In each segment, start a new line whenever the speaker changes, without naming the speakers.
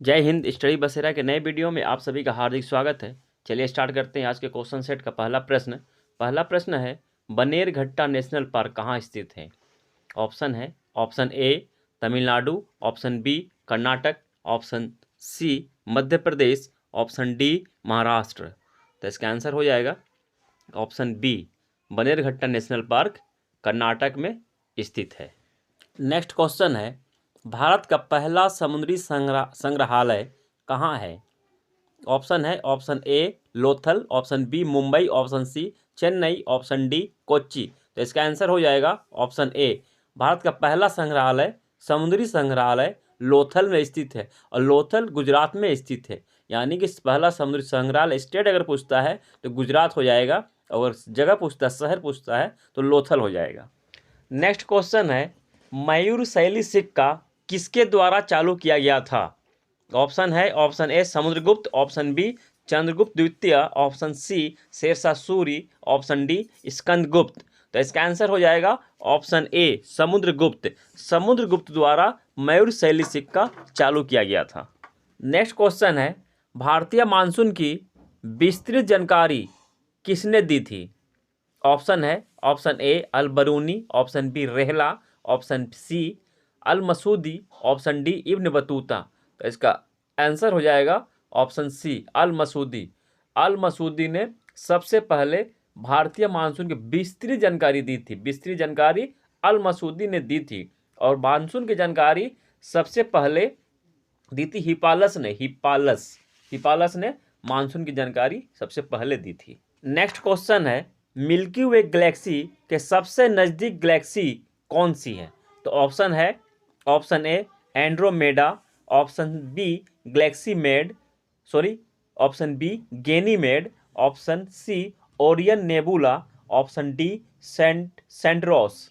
जय हिंद। स्टडी बसेरा के नए वीडियो में आप सभी का हार्दिक स्वागत है। चलिए स्टार्ट करते हैं आज के क्वेश्चन सेट का पहला प्रश्न है, बनेरघट्टा नेशनल पार्क कहाँ स्थित है? ऑप्शन है option A Tamil Nadu, option B Karnataka, option C Madhya Pradesh, option D Maharashtra. तो इसका आंसर हो जाएगा option B, Bannerghatta national park Karnataka में स्थित है। नेक्स्ट क्वेश्चन है, भारत का पहला समुद्री संग्रहालय कहाँ है? ऑप्शन है option A Lothal, option B Mumbai, option C Chennai, option D Kochi. तो इसका आंसर हो जाएगा ऑप्शन ए, भारत का पहला संग्रहालय समुद्री संग्रहालय लोथल में स्थित है और लोथल गुजरात में स्थित है। यानी कि पहला समुद्री संग्रहालय स्टेट अगर पूछता है तो गुजरात हो जाएगा, और जगह पूछता है, शहर पूछता है तो लोथल हो जाएगा। नेक्स्ट क्वेश्चन है, मयूर शैली सिक्का किसके द्वारा चालू किया गया था? ऑप्शन है option A Samudragupta, option B Chandragupta द्वितीय, option C Sher Shah Suri, option D Skandagupta. तो इसका आंसर हो जाएगा ऑप्शन ए समुद्रगुप्त। समुद्रगुप्त द्वारा मयूर शैली सिक्का चालू किया गया था। नेक्स्ट क्वेश्चन है, भारतीय मानसून की विस्तृत जानकारी किसने दी थी? ऑप्शन है option A Al Biruni, option B Rihla, option C Al Masudi, option D Ibn Battuta. तो इसका आंसर हो जाएगा ऑप्शन सी अल मसूदी। अल मसूदी ने सबसे पहले भारतीय मानसून की विस्तृत जानकारी दी थी। विस्तृत जानकारी अल मसूदी ने दी थी, और मानसून की जानकारी सबसे पहले दी थी हिपालस ने। हिपालस ने मानसून की जानकारी सबसे पहले दी थी। नेक्स्ट क्वेश्चन है, मिल्की वे गैलेक्सी के सबसे नज़दीक गैलेक्सी कौन सी है? तो ऑप्शन है option A Andromeda, option B option B Ganymede, option C Orion nebula, option D Centaurus.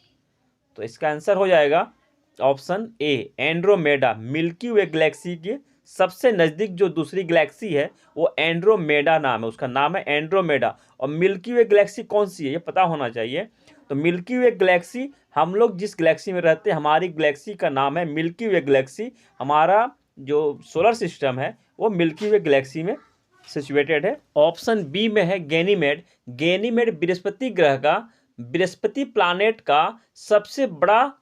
तो इसका आंसर हो जाएगा option A Andromeda. Milky Way galaxy की सबसे नज़दीक जो दूसरी गैलेक्सी है वो एंड्रोमेडा नाम है, उसका नाम है एंड्रोमेडा। और मिल्की वे गैलेक्सी कौन सी है ये पता होना चाहिए। तो मिल्की वे गैलेक्सी, हम लोग जिस गैलेक्सी में रहते हैं हमारी गैलेक्सी का नाम है मिल्की वे गैलेक्सी। हमारा जो सोलर सिस्टम है वो मिल्की वे गैलेक्सी में सिचुएटेड है। ऑप्शन बी में है गैनीमेड। गैनीमेड बृहस्पति ग्रह का, बृहस्पति प्लानेट का सबसे बड़ा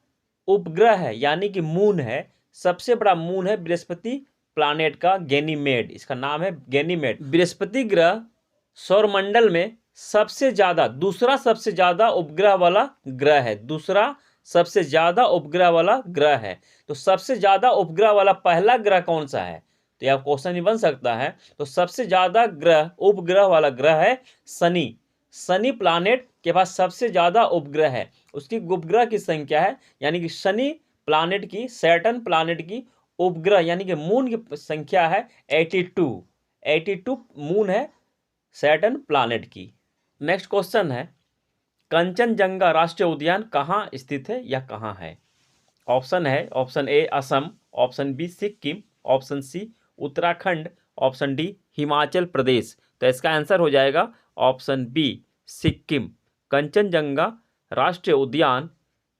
उपग्रह है, यानी कि मून है। सबसे बड़ा मून है बृहस्पति प्लानेट का गैनीमेड, इसका नाम है गैनीमेड। बृहस्पति ग्रह सौरमंडल में दूसरा सबसे ज्यादा उपग्रह वाला ग्रह है। दूसरा सबसे ज्यादा उपग्रह वाला ग्रह है। तो सबसे ज्यादा उपग्रह वाला पहला ग्रह कौन सा है? तो यह क्वेश्चन ही बन सकता है। तो सबसे ज्यादा उपग्रह वाला ग्रह है शनि। शनि प्लानेट के पास सबसे ज्यादा उपग्रह है। उसकी उपग्रह की संख्या है, यानी कि शनि प्लानेट की, सैटर्न प्लानेट की उपग्रह यानी कि मून की संख्या है 82 मून है सैटर्न प्लानेट की। नेक्स्ट क्वेश्चन है, कंचनजंगा राष्ट्रीय उद्यान कहाँ स्थित है या कहाँ है? ऑप्शन है option A Assam, option B Sikkim, option C Uttarakhand, option D Himachal Pradesh. तो इसका आंसर हो जाएगा ऑप्शन बी सिक्किम। कंचनजंगा राष्ट्रीय उद्यान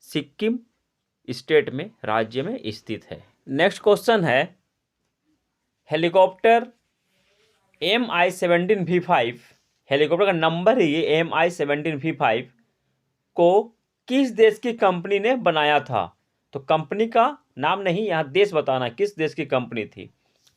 सिक्किम स्टेट में, राज्य में स्थित है। नेक्स्ट क्वेश्चन है, हेलीकॉप्टर MI-17V5, हेलीकॉप्टर का नंबर है ये MI-17V5 को किस देश की कंपनी ने बनाया था? तो कंपनी का नाम नहीं, यहाँ देश बताना किस देश की कंपनी थी।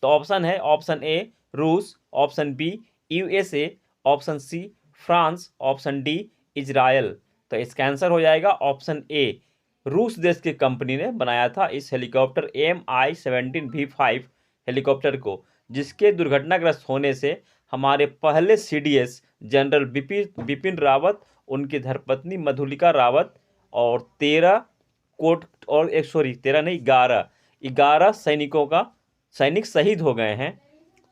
तो ऑप्शन है option A Russia, option B USA, option C France, option D Israel. तो इसका आंसर हो जाएगा ऑप्शन ए, रूस देश की कंपनी ने बनाया था इस हेलीकॉप्टर MI-17V5 हेलीकॉप्टर को, जिसके दुर्घटनाग्रस्त होने से हमारे पहले CDS जनरल बिपिन रावत, उनकी धर्मपत्नी मधुलिका रावत और 11 सैनिक शहीद हो गए हैं।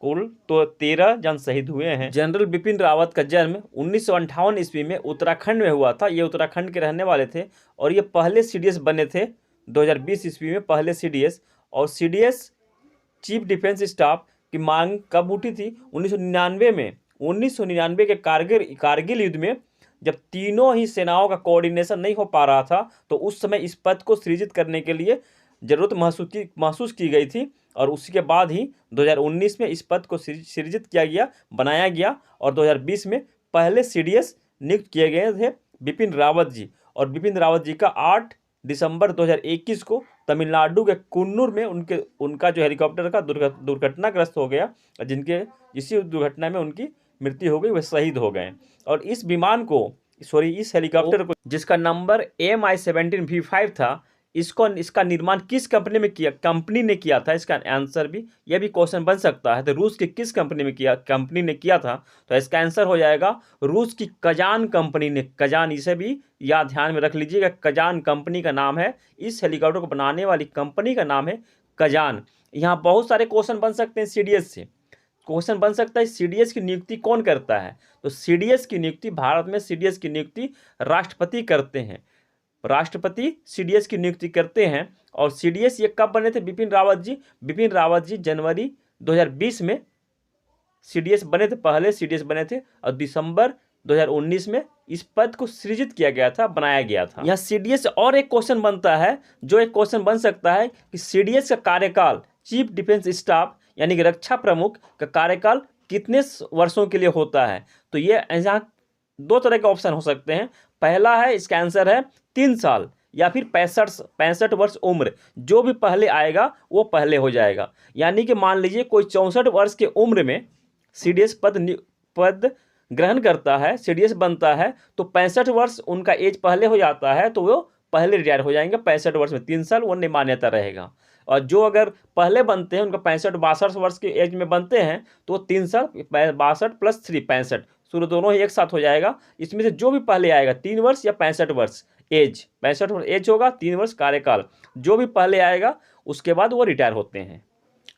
कुल तो 13 जन शहीद हुए हैं। जनरल बिपिन रावत का जन्म 1958 ईस्वी में उत्तराखंड में हुआ था। ये उत्तराखंड के रहने वाले थे और ये पहले CDS बने थे 2020 ईस्वी में, पहले CDS। और CDS चीफ डिफेंस स्टाफ की मांग कब उठी थी? 1999 में। 1999 के कारगिल युद्ध में, जब तीनों ही सेनाओं का कोऑर्डिनेशन नहीं हो पा रहा था, तो उस समय इस पद को सृजित करने के लिए जरूरत महसूस की गई थी और उसी के बाद ही 2019 में इस पद को सृजित किया गया, बनाया गया और 2020 में पहले CDS नियुक्त किए गए थे बिपिन रावत जी। और बिपिन रावत जी का 8 दिसंबर 2021 को तमिलनाडु के कुन्नूर में उनका जो हेलीकॉप्टर का दुर्घटनाग्रस्त हो गया, जिनके इसी दुर्घटना में उनकी मृत्यु हो गई, वह शहीद हो गए। और इस हेलीकॉप्टर को जिसका नंबर MI-17V5 था, इसका निर्माण किस कंपनी ने किया था? इसका आंसर भी, यह भी क्वेश्चन बन सकता है। तो रूस की किस कंपनी ने किया था? तो इसका आंसर हो जाएगा रूस की कजान कंपनी ने। कजान, इसे भी याद ध्यान में रख लीजिएगा, कजान कंपनी का नाम है। इस हेलीकॉप्टर को बनाने वाली कंपनी का नाम है कजान। यहाँ बहुत सारे क्वेश्चन बन सकते हैं CDS से। क्वेश्चन बन सकता है CDS की नियुक्ति कौन करता है? तो CDS की नियुक्ति, भारत में CDS की नियुक्ति राष्ट्रपति करते हैं। राष्ट्रपति CDS की नियुक्ति करते हैं। और CDS ये कब बने थे? बिपिन रावत जी जनवरी 2020 में CDS बने थे, पहले CDS बने थे। और दिसंबर 2019 में इस पद को सृजित किया गया था, बनाया गया था। यह CDS और एक क्वेश्चन बनता है, जो एक क्वेश्चन बन सकता है कि CDS का कार्यकाल, चीफ डिफेंस स्टाफ यानी कि रक्षा प्रमुख का कार्यकाल कितने वर्षों के लिए होता है? तो ये यहाँ दो तरह के ऑप्शन हो सकते हैं। पहला है, इसका आंसर है 3 साल या फिर 65 वर्ष उम्र। जो भी पहले आएगा वो पहले हो जाएगा। यानी कि मान लीजिए कोई 64 वर्ष की उम्र में CDS पद ग्रहण करता है, CDS बनता है, तो 65 वर्ष उनका एज पहले हो जाता है, तो वो पहले रिटायर हो जाएंगे। 65 वर्ष में 3 साल वो मान्यता रहेगा। और जो अगर पहले बनते हैं, उनका 65-62 वर्ष के एज में बनते हैं, तो 3 साल, 62 + 3 65, शुरू दोनों ही एक साथ हो जाएगा। इसमें से जो भी पहले आएगा, 3 वर्ष या 65 वर्ष एज, 65 वर्ष एज होगा, 3 वर्ष कार्यकाल, जो भी पहले आएगा उसके बाद वो रिटायर होते हैं।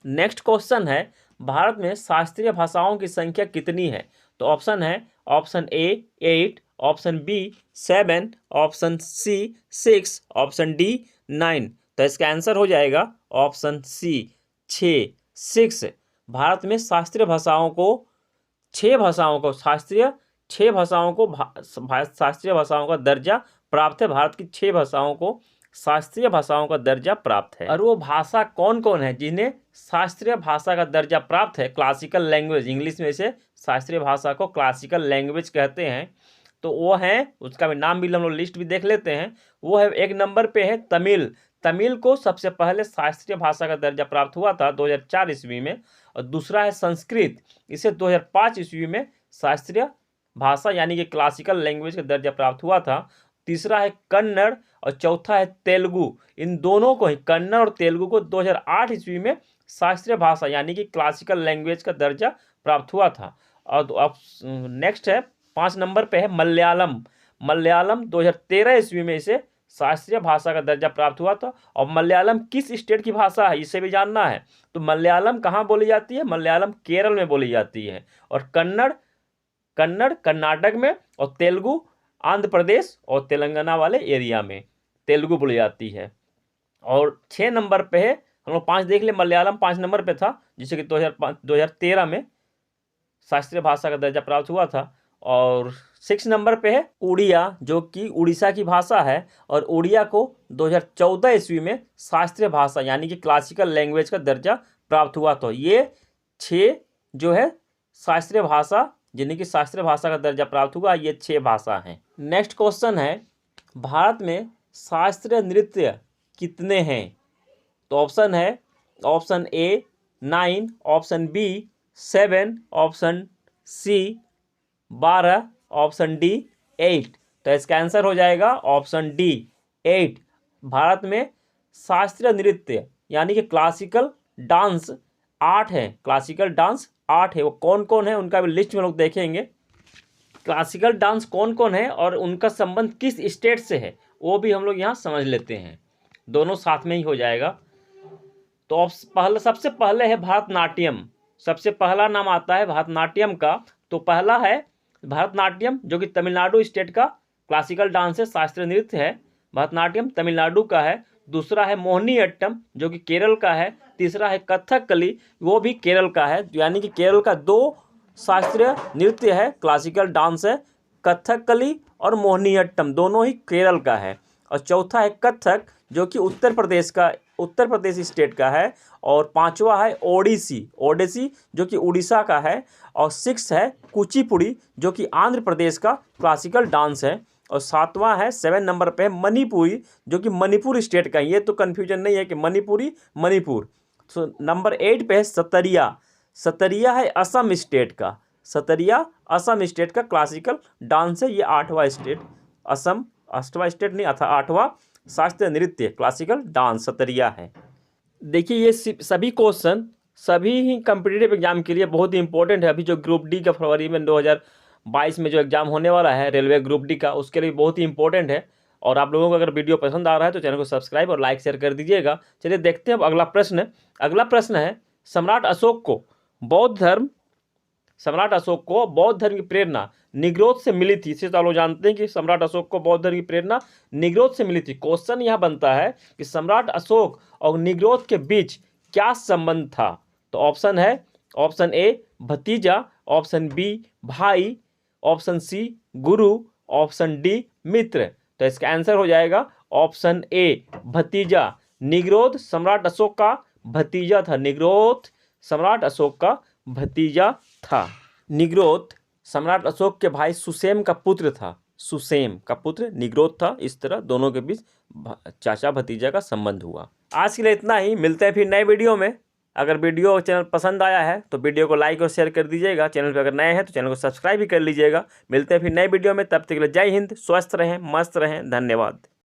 नेक्स्ट क्वेश्चन है, भारत में शास्त्रीय भाषाओं की संख्या कितनी है? तो ऑप्शन है, option A 8, option B 7, option C 6, option D 9। तो इसका आंसर हो जाएगा ऑप्शन C 6। भारत में शास्त्रीय भाषाओं को 6 भाषाओं को शास्त्रीय भाषाओं का दर्जा प्राप्त है। भारत की 6 भाषाओं को शास्त्रीय भाषाओं का दर्जा प्राप्त है। और वो भाषा कौन कौन है जिन्हें शास्त्रीय भाषा का दर्जा प्राप्त है? क्लासिकल लैंग्वेज, इंग्लिश में से शास्त्रीय भाषा को क्लासिकल लैंग्वेज कहते हैं। तो वो है, उसका भी नाम भी हम लोग लिस्ट भी देख लेते हैं। वो है, 1 नंबर पे है तमिल को सबसे पहले शास्त्रीय भाषा का दर्जा प्राप्त हुआ था 2004 ईस्वी में। और दूसरा है संस्कृत, इसे 2005 ईस्वी में शास्त्रीय भाषा यानी कि क्लासिकल लैंग्वेज का दर्जा प्राप्त हुआ था। तीसरा है कन्नड़ और चौथा है तेलुगु। इन दोनों को ही, कन्नड़ और तेलुगु को 2008 ईस्वी में शास्त्रीय भाषा यानी कि क्लासिकल लैंग्वेज का दर्जा प्राप्त हुआ था। और अब नेक्स्ट है, 5 नंबर पे है मलयालम 2013 ईस्वी में इसे शास्त्रीय भाषा का दर्जा प्राप्त हुआ था। और मलयालम किस स्टेट की भाषा है, इसे भी जानना है। तो मलयालम कहाँ बोली जाती है? मलयालम केरल में बोली जाती है। और कन्नड़ कर्नाटक में, और तेलुगु आंध्र प्रदेश और तेलंगाना वाले एरिया में तेलुगु बोली जाती है। और 6 नंबर पे है, हम लोग 5 देख ले, मलयालम 5 नंबर पे था, जिसे कि 2013 में शास्त्रीय भाषा का दर्जा प्राप्त हुआ था। और 6 नंबर पे है उड़िया, जो कि उड़ीसा की भाषा है। और उड़िया को 2014 ईस्वी में शास्त्रीय भाषा यानी कि क्लासिकल लैंग्वेज का दर्जा प्राप्त हुआ। तो ये 6 जो है शास्त्रीय भाषा, जिन्हें कि शास्त्रीय भाषा का दर्जा प्राप्त हुआ, ये 6 भाषा हैं। नेक्स्ट क्वेश्चन है, भारत में शास्त्रीय नृत्य कितने हैं? तो ऑप्शन है, option A 9, option B 7, option C 12, option D 8। तो इसका आंसर हो जाएगा ऑप्शन D 8। भारत में शास्त्रीय नृत्य यानी कि क्लासिकल डांस 8 है। क्लासिकल डांस 8 है। वो कौन कौन है उनका भी लिस्ट में लोग देखेंगे। क्लासिकल डांस कौन कौन है और उनका संबंध किस स्टेट से है, वो भी हम लोग यहाँ समझ लेते हैं। दोनों साथ में ही हो जाएगा। तो सबसे पहले है भरतनाट्यम। सबसे पहला नाम आता है भरतनाट्यम का। तो पहला है भरतनाट्यम, जो कि तमिलनाडु स्टेट का क्लासिकल डांस है, शास्त्रीय नृत्य है। भरतनाट्यम तमिलनाडु का है। दूसरा है मोहिनीअट्टम, जो कि केरल का है। तीसरा है कथकली, वो भी केरल का है। यानी कि केरल का 2 शास्त्रीय नृत्य है, क्लासिकल डांस है, कथकली और मोहिनीअट्टम, दोनों ही केरल का है। और चौथा है कथक, जो कि उत्तर प्रदेश का उत्तर प्रदेश स्टेट का है, और 5वां है ओडिसी जो कि उड़ीसा का है, और 6 है कुचिपुड़ी जो कि आंध्र प्रदेश का क्लासिकल डांस है, और 7वां है 7 नंबर पे मणिपुरी जो कि मणिपुर स्टेट का है। ये तो कन्फ्यूजन नहीं है कि मणिपुरी मणिपुर। तो नंबर 8 पे है सतरिया है असम स्टेट का, सतरिया असम स्टेट का क्लासिकल डांस है। ये 8वां स्टेट, असम 8वां स्टेट नहीं था, 8वां शास्त्रीय नृत्य क्लासिकल डांस सतरिया है। देखिए ये सभी क्वेश्चन सभी ही कम्पिटिटिव एग्जाम के लिए बहुत ही इंपॉर्टेंट है। अभी जो ग्रुप डी का फरवरी में 2022 में जो एग्जाम होने वाला है रेलवे ग्रुप डी का, उसके लिए बहुत ही इंपॉर्टेंट है। और आप लोगों को अगर वीडियो पसंद आ रहा है तो चैनल को सब्सक्राइब और लाइक शेयर कर दीजिएगा। चलिए देखते हैं अब अगला प्रश्न। अगला प्रश्न है सम्राट अशोक को बौद्ध धर्म की प्रेरणा निग्रोध से मिली थी। इसे तो आप लोग जानते हैं कि सम्राट अशोक को बौद्ध धर्म की प्रेरणा निग्रोध से मिली थी। क्वेश्चन यह बनता है कि सम्राट अशोक और निग्रोध के बीच क्या संबंध था। तो ऑप्शन है, ऑप्शन ए भतीजा, ऑप्शन बी भाई, ऑप्शन सी गुरु, ऑप्शन डी मित्र। तो इसका आंसर हो जाएगा ऑप्शन ए भतीजा। निग्रोध सम्राट अशोक का भतीजा था, निग्रोध सम्राट अशोक का भतीजा था। निग्रोध सम्राट अशोक के भाई सुसेम का पुत्र था, सुसेम का पुत्र निग्रोध था। इस तरह दोनों के बीच चाचा भतीजा का संबंध हुआ। आज के लिए इतना ही, मिलते हैं फिर नए वीडियो में। अगर वीडियो चैनल पसंद आया है तो वीडियो को लाइक और शेयर कर दीजिएगा। चैनल पर अगर नए हैं तो चैनल को सब्सक्राइब भी कर लीजिएगा। मिलते हैं फिर नए वीडियो में, तब तक के लिए जय हिंद, स्वस्थ रहें, मस्त रहें, धन्यवाद।